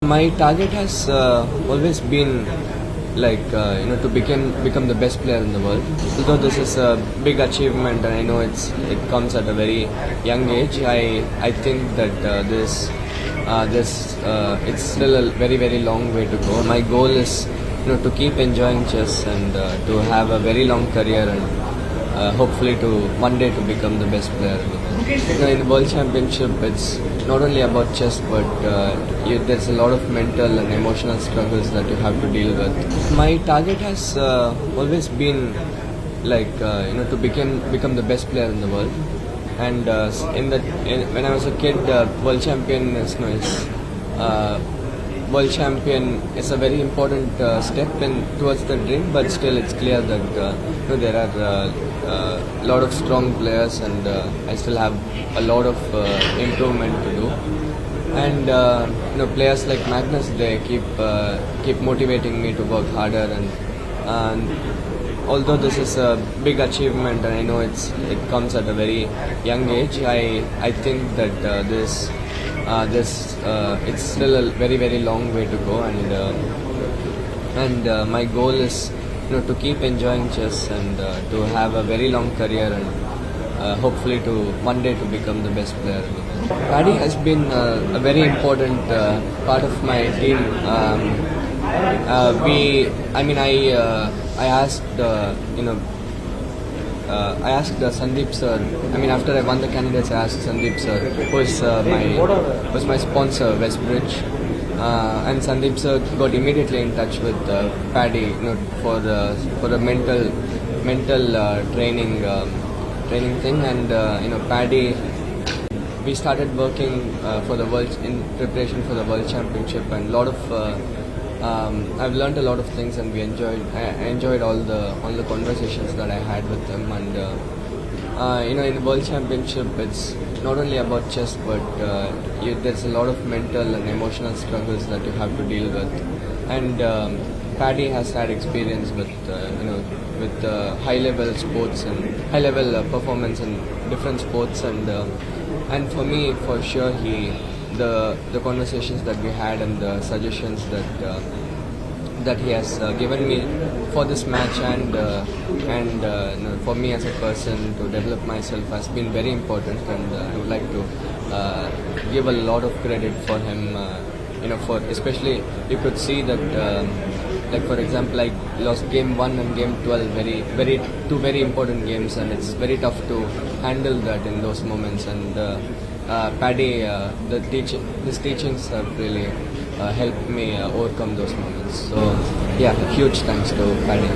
My target has always been to become the best player in the world. Although this is a big achievement, and I know it comes at a very young age. I think that it's still a very long way to go. My goal is to keep enjoying chess and to have a very long career and hopefully to one day to become the best player in the world. In the World Championship, it's not only about chess, but there's a lot of mental and emotional struggles that you have to deal with. My target has always been to become the best player in the world. And when I was a kid, world champion world champion is a very important step towards the dream. But still, it's clear that there are a lot of strong players, and I still have a lot of improvement to do. And players like Magnus, they keep motivating me to work harder. And although this is a big achievement, and I know it comes at a very young age, I think that it's still a very long way to go. And my goal is to keep enjoying chess and to have a very long career and hopefully to one day to become the best player in the world. Paddy has been a very important part of my team. I asked Sandeep sir. After I won the candidates, I asked Sandeep sir, who was my sponsor, Westbridge, and Sandeep sir got immediately in touch with Paddy, for a mental training thing. And Paddy, we started working in preparation for the World Championship, and I've learned a lot of things, and I enjoyed all the conversations that I had with him. And in the World Championship, it's not only about chess, but there's a lot of mental and emotional struggles that you have to deal with. And Paddy has had experience with high-level sports and high-level performance in different sports. And for me, for sure, the conversations that we had and the suggestions that he has given me for this match and for me as a person to develop myself has been very important. And I would like to give a lot of credit for him. For especially, you could see that for example, I lost game 1 and game 12, two very important games, and it's very tough to handle that in those moments. And Paddy, his teachings have really helped me overcome those moments. So yeah, huge thanks to Paddy.